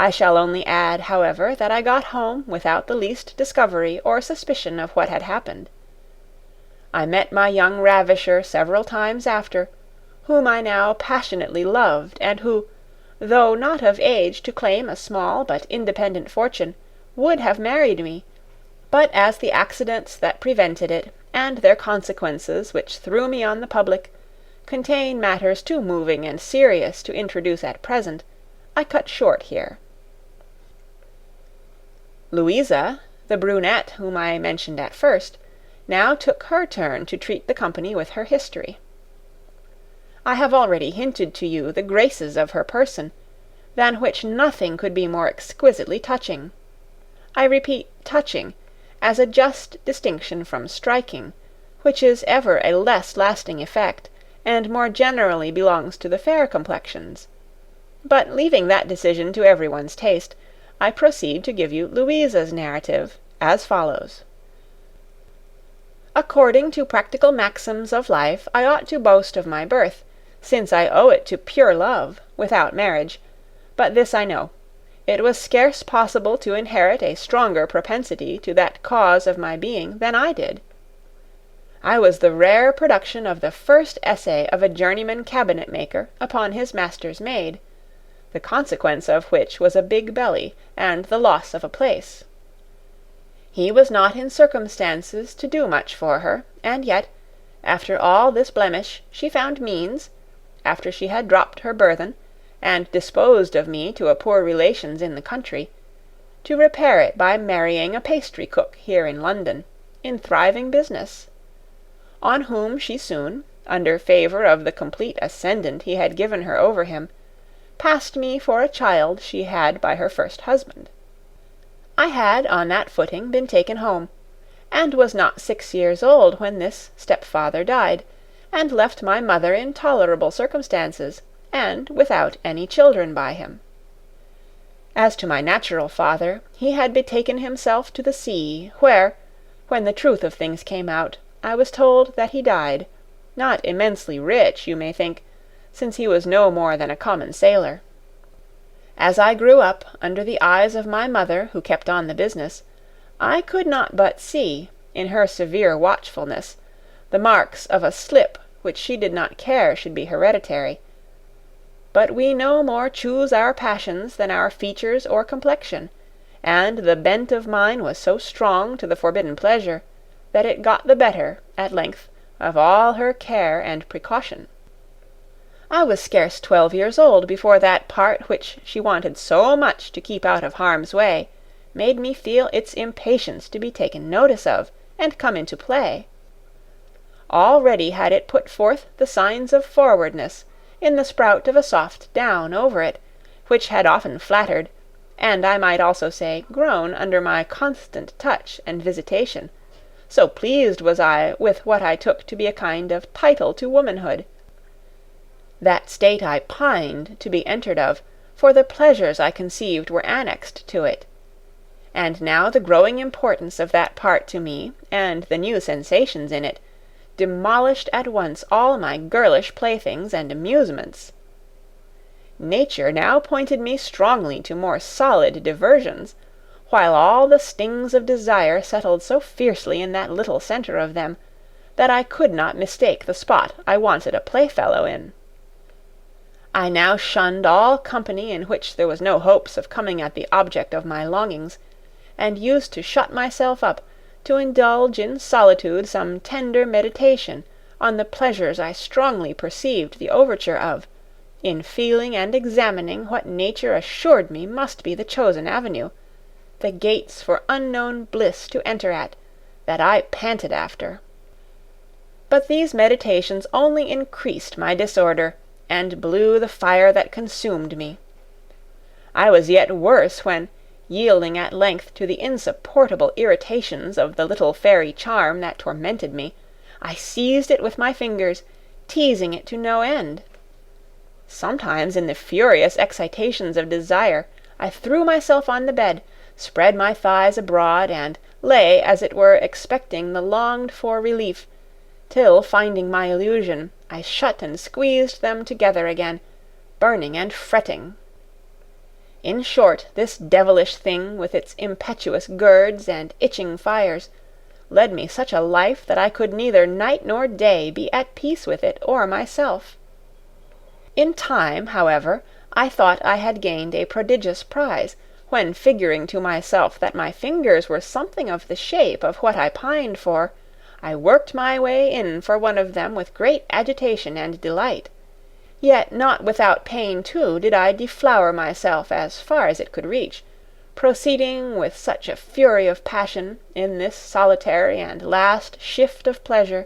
I shall only add, however, that I got home without the least discovery or suspicion of what had happened. I met my young ravisher several times after, whom I now passionately loved, and who, though not of age to claim a small but independent fortune, would have married me, but as the accidents that prevented it, and their consequences which threw me on the public, contain matters too moving and serious to introduce at present, I cut short here. Louisa, the brunette whom I mentioned at first, now took her turn to treat the company with her history. I have already hinted to you the graces of her person, than which nothing could be more exquisitely touching. I repeat touching, as a just distinction from striking, which is ever a less lasting effect, and more generally belongs to the fair complexions. But leaving that decision to every one's taste, I proceed to give you Louisa's narrative, as follows. According to practical maxims of life, I ought to boast of my birth, since I owe it to pure love, without marriage. But this I know: it was scarce possible to inherit a stronger propensity to that cause of my being than I did. I was the rare production of the first essay of a journeyman cabinet-maker upon his master's maid, the consequence of which was a big belly and the loss of a place. He was not in circumstances to do much for her, and yet, after all this blemish, she found means, after she had dropped her burthen, and disposed of me to a poor relation's in the country, to repair it by marrying a pastry cook here in London, in thriving business, on whom she soon, under favour of the complete ascendant he had given her over him, passed me for a child she had by her first husband. I had on that footing been taken home, and was not 6 years old when this stepfather died, and left my mother in tolerable circumstances, and without any children by him. As to my natural father, he had betaken himself to the sea, where, when the truth of things came out, I was told that he died, not immensely rich, you may think, since he was no more than a common sailor. As I grew up under the eyes of my mother, who kept on the business, I could not but see, in her severe watchfulness, the marks of a slip which she did not care should be hereditary. But we no more choose our passions than our features or complexion, and the bent of mine was so strong to the forbidden pleasure, that it got the better, at length, of all her care and precaution. I was scarce 12 years old before that part which she wanted so much to keep out of harm's way made me feel its impatience to be taken notice of, and come into play. Already had it put forth the signs of forwardness, in the sprout of a soft down over it, which had often flattered, and I might also say grown under my constant touch and visitation, so pleased was I with what I took to be a kind of title to womanhood. That state I pined to be entered of, for the pleasures I conceived were annexed to it. And now the growing importance of that part to me, and the new sensations in it, demolished at once all my girlish playthings and amusements. Nature now pointed me strongly to more solid diversions, while all the stings of desire settled so fiercely in that little centre of them, that I could not mistake the spot I wanted a playfellow in. I now shunned all company in which there was no hopes of coming at the object of my longings, and used to shut myself up, to indulge in solitude some tender meditation on the pleasures I strongly perceived the overture of, in feeling and examining what nature assured me must be the chosen avenue, the gates for unknown bliss to enter at, that I panted after. But these meditations only increased my disorder, and blew the fire that consumed me. I was yet worse when, yielding at length to the insupportable irritations of the little fairy charm that tormented me, I seized it with my fingers, teasing it to no end. Sometimes in the furious excitations of desire, I threw myself on the bed, spread my thighs abroad, and lay as it were expecting the longed-for relief, till, finding my illusion, I shut and squeezed them together again, burning and fretting. In short, this devilish thing, with its impetuous girds and itching fires, led me such a life that I could neither night nor day be at peace with it or myself. In time, however, I thought I had gained a prodigious prize, when, figuring to myself that my fingers were something of the shape of what I pined for, I worked my way in for one of them with great agitation and delight. Yet not without pain too did I deflower myself as far as it could reach, proceeding with such a fury of passion in this solitary and last shift of pleasure,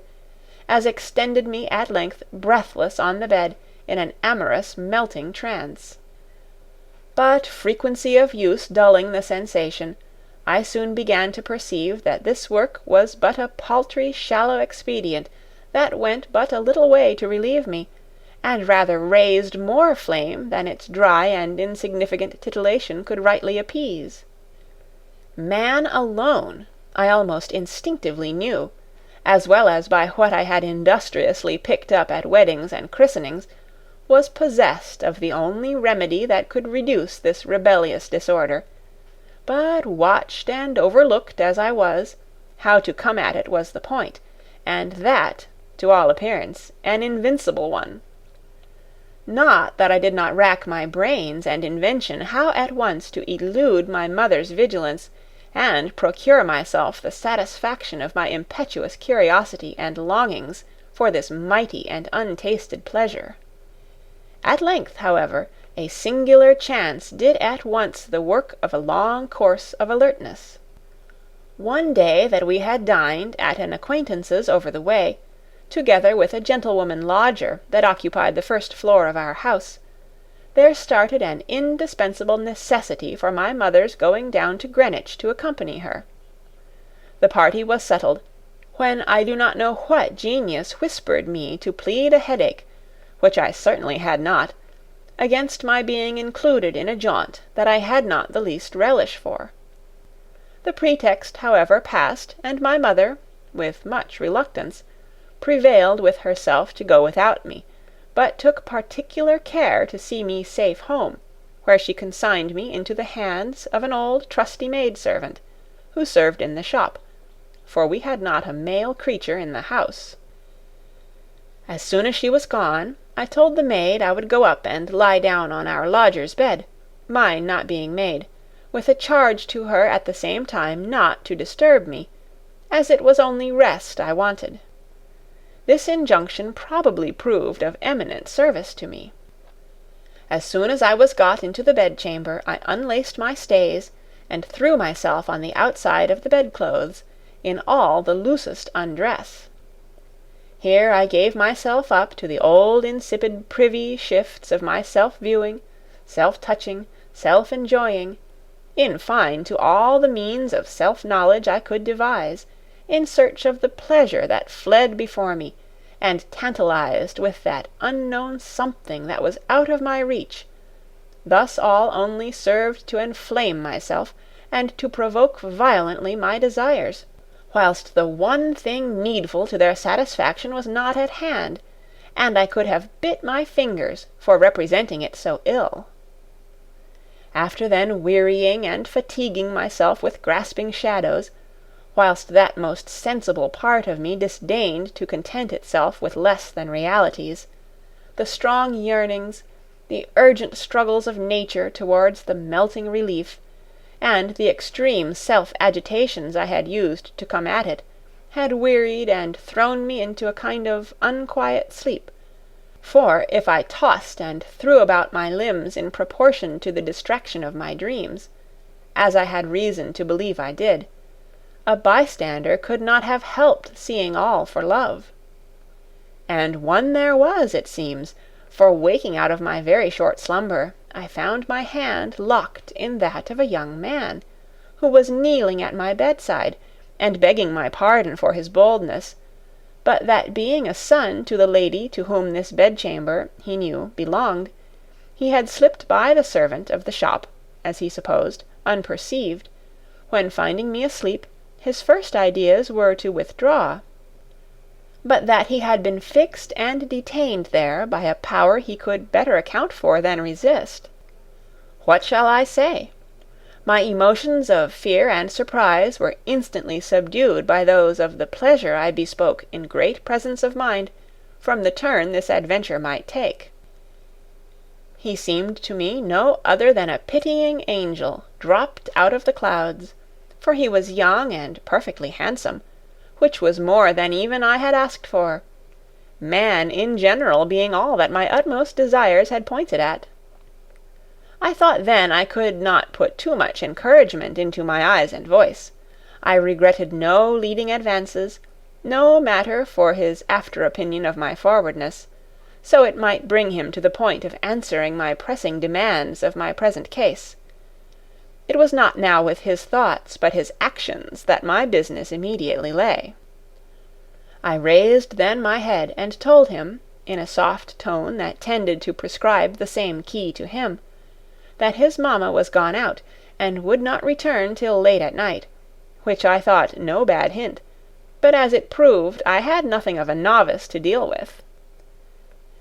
as extended me at length breathless on the bed in an amorous melting trance. But frequency of use dulling the sensation, I soon began to perceive that this work was but a paltry shallow expedient that went but a little way to relieve me, and rather raised more flame than its dry and insignificant titillation could rightly appease. Man alone, I almost instinctively knew, as well as by what I had industriously picked up at weddings and christenings, was possessed of the only remedy that could reduce this rebellious disorder, but watched and overlooked as I was, how to come at it was the point, and that, to all appearance, an invincible one. Not that I did not rack my brains and invention how at once to elude my mother's vigilance, and procure myself the satisfaction of my impetuous curiosity and longings for this mighty and untasted pleasure. At length, however, a singular chance did at once the work of a long course of alertness. One day that we had dined at an acquaintance's over the way, together with a gentlewoman lodger that occupied the first floor of our house, there started an indispensable necessity for my mother's going down to Greenwich to accompany her. The party was settled, when I do not know what genius whispered me to plead a headache, which I certainly had not, against my being included in a jaunt that I had not the least relish for. The pretext, however, passed, and my mother, with much reluctance, prevailed with herself to go without me, but took particular care to see me safe home, where she consigned me into the hands of an old trusty maid-servant, who served in the shop, for we had not a male creature in the house. As soon as she was gone, I told the maid I would go up and lie down on our lodger's bed, mine not being made, with a charge to her at the same time not to disturb me, as it was only rest I wanted. This injunction probably proved of eminent service to me. As soon as I was got into the bedchamber, I unlaced my stays, and threw myself on the outside of the bedclothes, in all the loosest undress. Here I gave myself up to the old insipid privy shifts of my self-viewing, self-touching, self-enjoying, in fine to all the means of self-knowledge I could devise, in search of the pleasure that fled before me, and tantalized with that unknown something that was out of my reach. Thus all only served to enflame myself, and to provoke violently my desires, whilst the one thing needful to their satisfaction was not at hand, and I could have bit my fingers for representing it so ill. After then wearying and fatiguing myself with grasping shadows, whilst that most sensible part of me disdained to content itself with less than realities, the strong yearnings, the urgent struggles of nature towards the melting relief, and the extreme self-agitations I had used to come at it, had wearied and thrown me into a kind of unquiet sleep. For if I tossed and threw about my limbs in proportion to the distraction of my dreams, as I had reason to believe I did, a bystander could not have helped seeing all for love. And one there was, it seems, for waking out of my very short slumber, I found my hand locked in that of a young man, who was kneeling at my bedside, and begging my pardon for his boldness, but that being a son to the lady to whom this bedchamber, he knew, belonged, he had slipped by the servant of the shop, as he supposed, unperceived, when finding me asleep, his first ideas were to withdraw, but that he had been fixed and detained there by a power he could better account for than resist. What shall I say? My emotions of fear and surprise were instantly subdued by those of the pleasure I bespoke in great presence of mind from the turn this adventure might take. He seemed to me no other than a pitying angel dropped out of the clouds, for he was young and perfectly handsome, which was more than even I had asked for, man in general being all that my utmost desires had pointed at. I thought then I could not put too much encouragement into my eyes and voice. I regretted no leading advances, no matter for his after opinion of my forwardness, so it might bring him to the point of answering my pressing demands of my present case. It was not now with his thoughts but his actions that my business immediately lay. I raised then my head, and told him, in a soft tone that tended to prescribe the same key to him, that his mamma was gone out, and would not return till late at night, which I thought no bad hint, but as it proved I had nothing of a novice to deal with.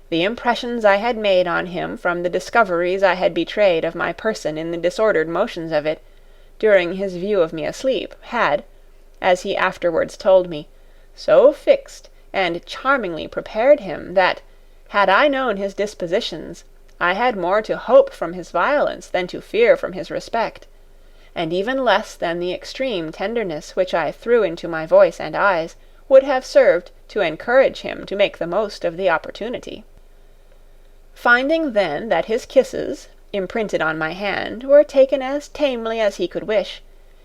The impressions I had made on him from the discoveries I had betrayed of my person in the disordered motions of it, during his view of me asleep, had, as he afterwards told me, so fixed and charmingly prepared him, that, had I known his dispositions, I had more to hope from his violence than to fear from his respect, and even less than the extreme tenderness which I threw into my voice and eyes would have served to encourage him to make the most of the opportunity. Finding then that his kisses, imprinted on my hand, were taken as tamely as he could wish,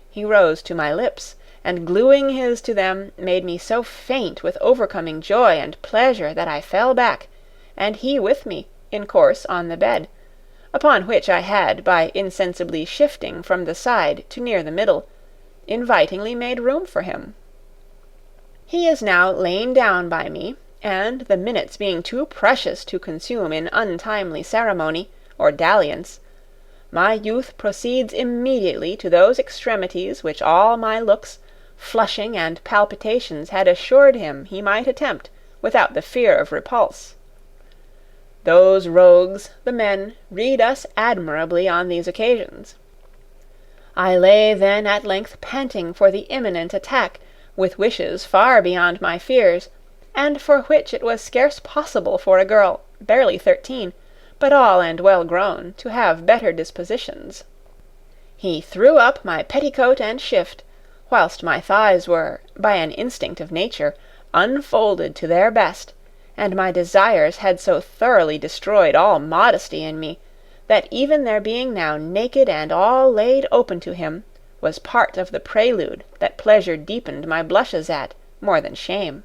he rose to my lips, and gluing his to them made me so faint with overcoming joy and pleasure that I fell back, and he with me, in course on the bed, upon which I had, by insensibly shifting from the side to near the middle, invitingly made room for him. He is now lain down by me, and the minutes being too precious to consume in untimely ceremony, or dalliance, my youth proceeds immediately to those extremities which all my looks, flushing and palpitations had assured him he might attempt without the fear of repulse. Those rogues, the men, read us admirably on these occasions. I lay then at length panting for the imminent attack, with wishes far beyond my fears, and for which it was scarce possible for a girl, barely 13, but all and well grown, to have better dispositions. He threw up my petticoat and shift, whilst my thighs were, by an instinct of nature, unfolded to their best, and my desires had so thoroughly destroyed all modesty in me, that even their being now naked and all laid open to him was part of the prelude that pleasure deepened my blushes at, more than shame.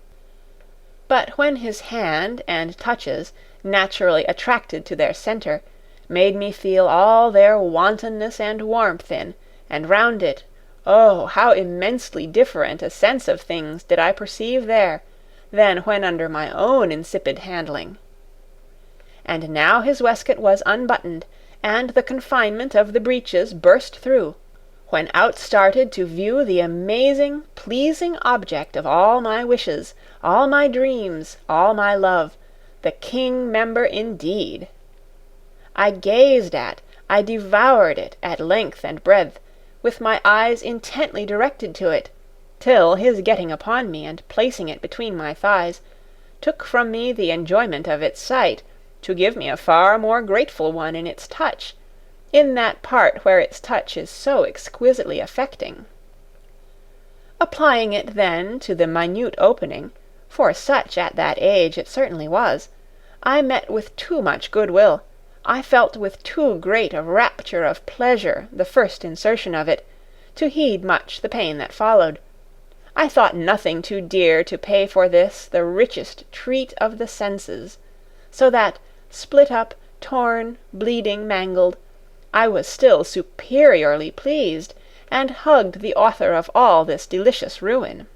But when his hand and touches, naturally attracted to their centre, made me feel all their wantonness and warmth in, and round it, oh, how immensely different a sense of things did I perceive there, than when under my own insipid handling. And now his waistcoat was unbuttoned, and the confinement of the breeches burst through, when out started to view the amazing, pleasing object of all my wishes, all my dreams, all my love, the king member indeed. I gazed at, I devoured it at length and breadth, with my eyes intently directed to it, till his getting upon me and placing it between my thighs took from me the enjoyment of its sight, to give me a far more grateful one in its touch, in that part where its touch is so exquisitely affecting. Applying it then to the minute opening, for such at that age it certainly was, I met with too much goodwill, I felt with too great a rapture of pleasure the first insertion of it, to heed much the pain that followed. I thought nothing too dear to pay for this the richest treat of the senses, so that, split up, torn, bleeding, mangled, I was still superiorly pleased, and hugged the author of all this delicious ruin.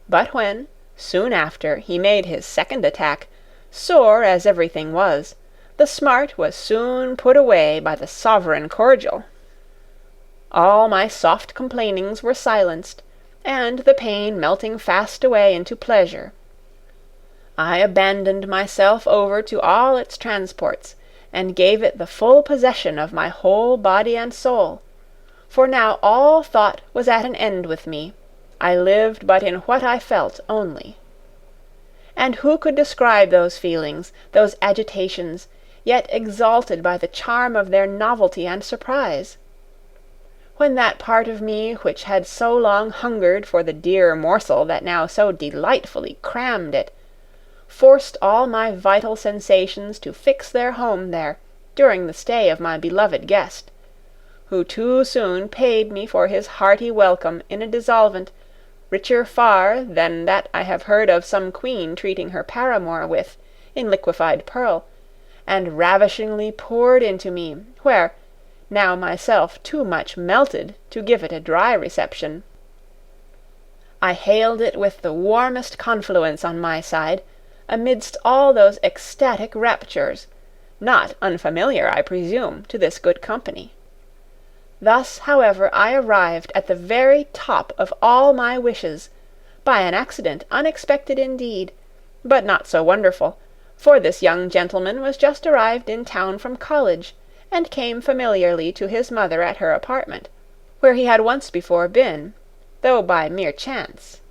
But when, soon after, he made his second attack, sore as everything was, the smart was soon put away by the sovereign cordial. All my soft complainings were silenced, and the pain melting fast away into pleasure. I abandoned myself over to all its transports, and gave it the full possession of my whole body and soul, for now all thought was at an end with me, I lived but in what I felt only. And who could describe those feelings, those agitations, yet exalted by the charm of their novelty and surprise? When that part of me which had so long hungered for the dear morsel that now so delightfully crammed it, forced all my vital sensations to fix their home there during the stay of my beloved guest, who too soon paid me for his hearty welcome in a dissolvent, richer far than that I have heard of some queen treating her paramour with, in liquefied pearl, and ravishingly poured into me, where, now myself too much melted to give it a dry reception, I hailed it with the warmest confluence on my side, amidst all those ecstatic raptures, not unfamiliar, I presume, to this good company. Thus, however, I arrived at the very top of all my wishes, by an accident unexpected indeed, but not so wonderful, for this young gentleman was just arrived in town from college, and came familiarly to his mother at her apartment, where he had once before been, though by mere chance.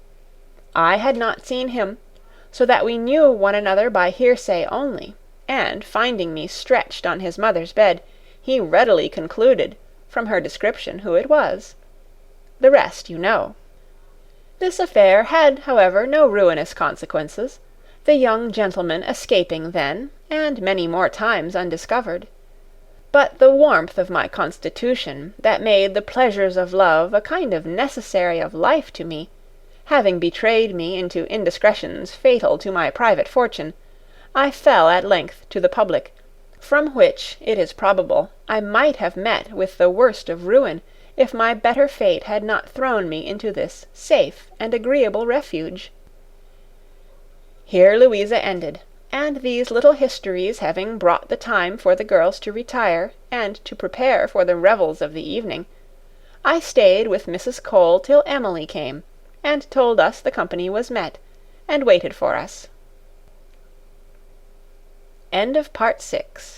I had not seen him, so that we knew one another by hearsay only, and finding me stretched on his mother's bed, he readily concluded, from her description, who it was. The rest you know. This affair had, however, no ruinous consequences, the young gentleman escaping then, and many more times undiscovered. But the warmth of my constitution, that made the pleasures of love a kind of necessary of life to me, having betrayed me into indiscretions fatal to my private fortune, I fell at length to the public, from which, it is probable, I might have met with the worst of ruin, if my better fate had not thrown me into this safe and agreeable refuge. Here Louisa ended, and these little histories having brought the time for the girls to retire, and to prepare for the revels of the evening, I stayed with Mrs. Cole till Emily came, and told us the company was met, and waited for us. End of Part 6.